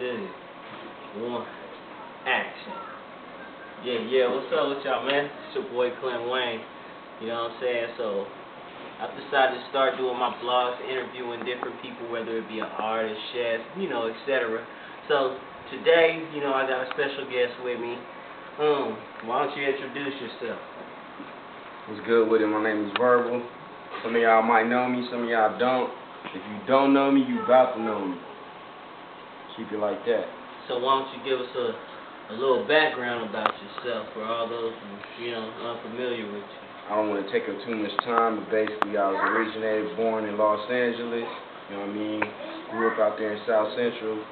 2, 1, action. Yeah, what's up with y'all, man? It's your boy Clint Wayne, you know what I'm saying? So, I decided to start doing my blogs, interviewing different people, whether it be an artist, chef, etc. So, today, I got a special guest with me. Why don't you introduce yourself? What's good with it? My name is Verbal. Some of y'all might know me, some of y'all don't. If you don't know me, you about to know me. Keep it like that. So why don't you give us a little background about yourself for all those who, unfamiliar with you. I don't want to take up too much time, but basically I was originated, born in Los Angeles. You know what I mean? Grew up out there in South Central.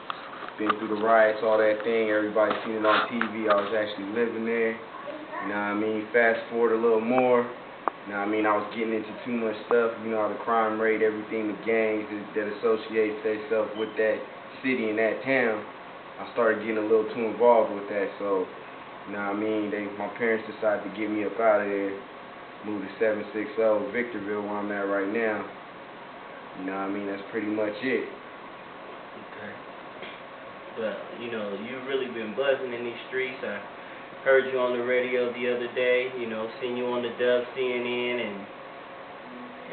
Been through the riots, all that thing. Everybody seen it on TV. I was actually living there. You know what I mean? Fast forward a little more. You know what I mean? I was getting into too much stuff. You know how the crime rate, everything, the gangs that associates themselves with that city and that town. I started getting a little too involved with that. So, you know what I mean? My parents decided to get me up out of there. Moved to 760 Victorville, where I'm at right now. You know what I mean? That's pretty much it. Okay. But, you've really been buzzing in these streets. I heard you on the radio the other day, seen you on the Dub CNN, and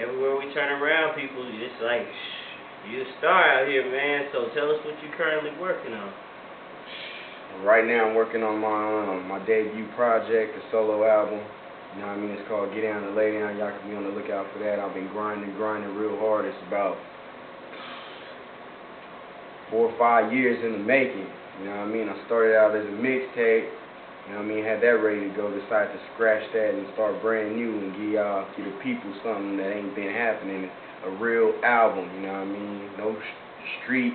everywhere we turn around, people, it's like, you're a star out here, man. So tell us what you're currently working on. Right now I'm working on my debut project, a solo album. You know what I mean? It's called Get Down and Lay Down. Y'all can be on the lookout for that. I've been grinding real hard. It's about 4 or 5 years in the making. You know what I mean? I started out as a mixtape. You know what I mean? Had that ready to go. Decided to scratch that and start brand new and give the people something that ain't been happening. A real album. You know what I mean? No street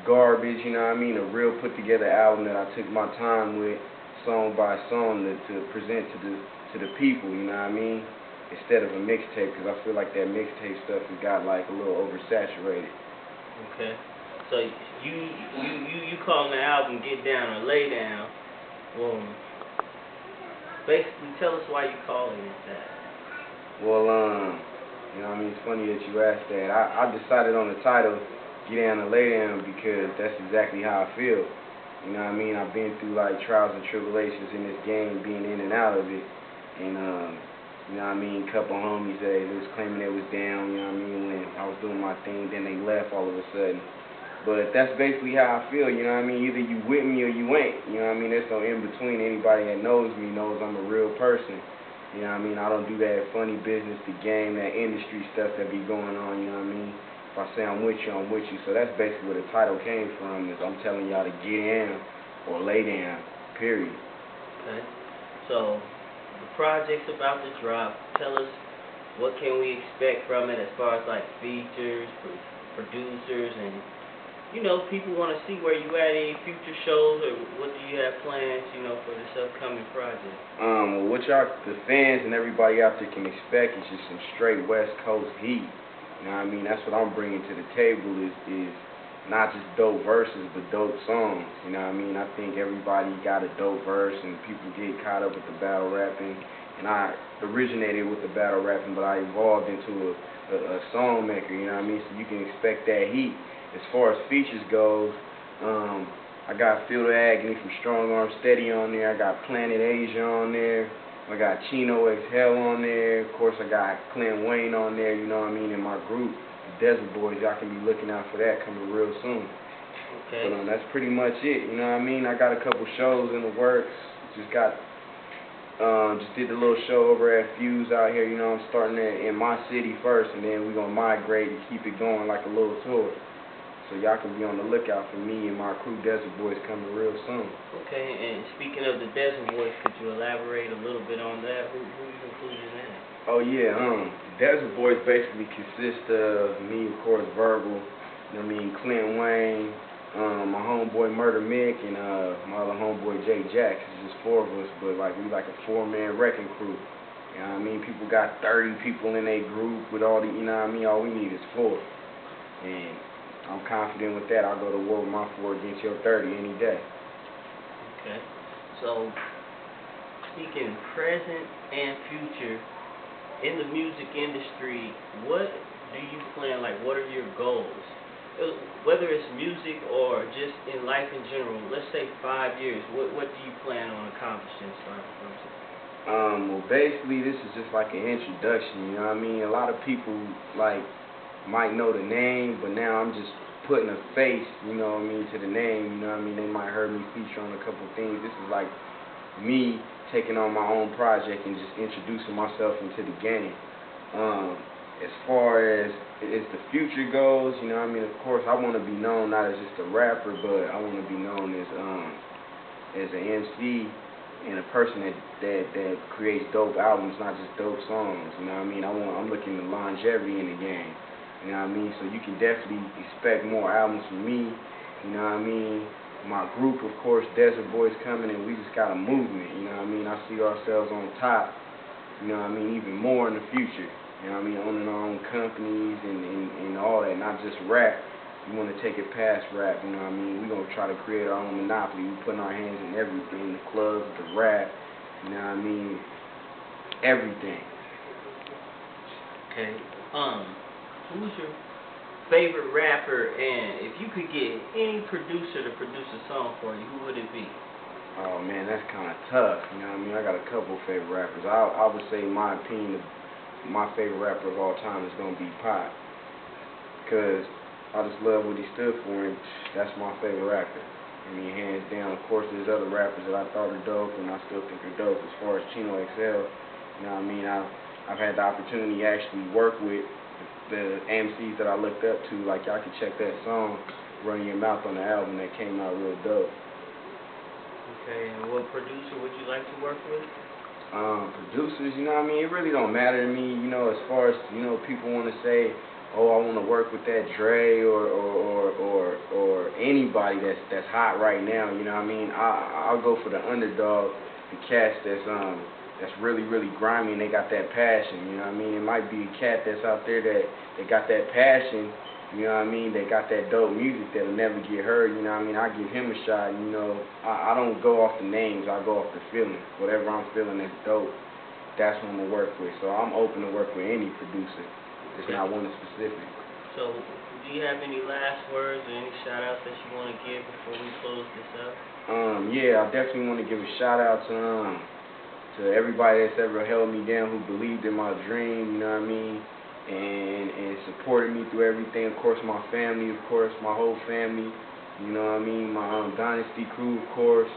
garbage. You know what I mean? A real put together album that I took my time with, song by song, to present to the people. You know what I mean? Instead of a mixtape, because I feel like that mixtape stuff has got like a little oversaturated. Okay. So you calling the album Get Down or Lay Down? Well, basically tell us why you calling it that. Well, you know what I mean? It's funny that you asked that. I decided on the title, Get Down and Lay Down, because that's exactly how I feel. You know what I mean? I've been through like trials and tribulations in this game, being in and out of it. And, you know what I mean? A couple homies that was claiming they was down, you know what I mean, when I was doing my thing, then they left all of a sudden. But that's basically how I feel, you know what I mean? Either you with me or you ain't, you know what I mean? There's no in between. Anybody that knows me knows I'm a real person. You know what I mean? I don't do that funny business, the game, that industry stuff that be going on, you know what I mean? If I say I'm with you, I'm with you. So that's basically where the title came from, is I'm telling y'all to get in or lay down, period. Okay. So, the project's about to drop. Tell us, what can we expect from it as far as like features, producers, and people want to see where you at, any future shows, or what do you have plans, for this upcoming project? Well, what y'all, the fans and everybody out there can expect is just some straight West Coast heat. You know what I mean? That's what I'm bringing to the table is not just dope verses, but dope songs. You know what I mean? I think everybody got a dope verse, and people get caught up with the battle rapping. And I originated with the battle rapping, but I evolved into a song maker. You know what I mean? So you can expect that heat. As far as features goes, I got Feel the Agony from Strong Arm Steady on there. I got Planet Asia on there. I got Chino X Hell on there. Of course, I got Clint Wayne on there, you know what I mean, in my group, the Desert Boys. Y'all can be looking out for that coming real soon. Okay. But that's pretty much it, you know what I mean? I got a couple shows in the works. Just did the little show over at Fuse out here, you know. I'm starting in my city first, and then we're going to migrate and keep it going like a little tour. So y'all can be on the lookout for me and my crew, Desert Boys, coming real soon. Okay, and speaking of the Desert Boys, could you elaborate a little bit on that? Who you included in that? Oh yeah, Desert Boys basically consist of me, of course, Verbal, you know what I mean, Clint Wayne, my homeboy Murder Mick, and my other homeboy Jay Jax. It's just 4 of us, but like we like a 4-man wrecking crew. You know what I mean? People got 30 people in their group with all the, you know what I mean? All we need is 4. And I'm confident with that. I'll go to war with my 4 against your 30 any day. Okay. So, speaking present and future, in the music industry, what do you plan, like what are your goals whether it's music or just in life in general, let's say 5 years, what do you plan on accomplishing? Well, basically, this is just like an introduction, you know what I mean? A lot of people, like, might know the name, but now I'm just putting a face, you know what I mean, to the name, you know what I mean? They might heard me feature on a couple things. This is like me taking on my own project and just introducing myself into the game. As far as the future goes, you know what I mean, of course, I want to be known not as just a rapper, but I want to be known as an MC and a person that creates dope albums, not just dope songs. You know what I mean? I'm looking at longevity in the game. You know what I mean? So you can definitely expect more albums from me. You know what I mean? My group, of course, Desert Boys coming, and we just got a movement. You know what I mean? I see ourselves on top. You know what I mean? Even more in the future. You know what I mean? Owning our own companies and all that, not just rap. We want to take it past rap, you know what I mean? We're going to try to create our own monopoly. We're putting our hands in everything, the clubs, the rap, you know what I mean? Everything. Okay. Who's your favorite rapper, and if you could get any producer to produce a song for you, who would it be? Oh, man, that's kind of tough, you know what I mean? I got a couple favorite rappers. I would say, in my opinion, my favorite rapper of all time is going to be Pac, because I just love what he stood for, and that's my favorite rapper. I mean, hands down. Of course, there's other rappers that I thought are dope, and I still think are dope. As far as Chino XL, you know what I mean? I've had the opportunity to actually work with the MCs that I looked up to. Like, y'all can check that song, Run Your Mouth, on the album that came out real dope. Okay, and what producer would you like to work with? Producers, you know what I mean? It really don't matter to me, you know, as far as, you know, people want to say, oh, I want to work with that Dre or anybody that's hot right now. You know what I mean? I'll go for the underdog, the cats that's really grimy and they got that passion. You know what I mean? It might be a cat that's out there that got that passion. You know what I mean? They got that dope music that'll never get heard. You know what I mean? I give him a shot. You know, I don't go off the names. I go off the feeling. Whatever I'm feeling that's dope, that's what I'm gonna work with. So I'm open to work with any producer. It's not one specific. So, do you have any last words or any shout-outs that you want to give before we close this up? Yeah, I definitely want to give a shout-out to everybody that's ever held me down, who believed in my dream, you know what I mean, and supported me through everything. Of course, my family, of course, my whole family, you know what I mean, my Dynasty crew, of course,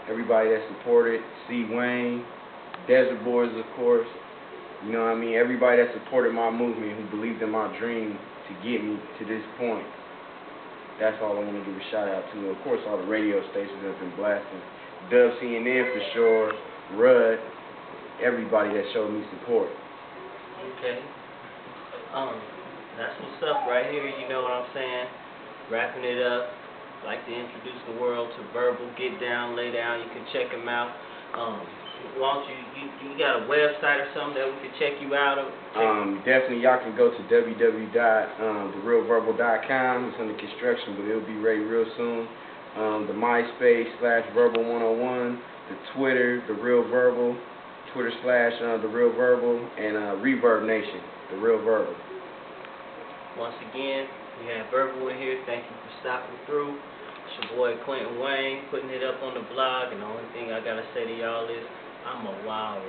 everybody that supported, C. Wayne, Desert Boys, of course. You know what I mean? Everybody that supported my movement, who believed in my dream to get me to this point. That's all I want to give a shout out to. Of course, all the radio stations that have been blasting. Dub CNN for sure, Rudd, everybody that showed me support. Okay. That's what's up right here, you know what I'm saying? Wrapping it up. I'd like to introduce the world to Verbal, Get Down, Lay Down. You can check him out. Why don't you got a website or something that we can check you out? Definitely, y'all can go to www.therealverbal.com. It's under construction, but it'll be ready real soon. The MySpace /Verbal101, the Twitter, The Real Verbal, Twitter / The Real Verbal, and Reverb Nation, The Real Verbal. Once again, we have Verbal in here. Thank you for stopping through. It's your boy Quentin Wayne, putting it up on the blog, and the only thing I gotta say to y'all is, I'm a wild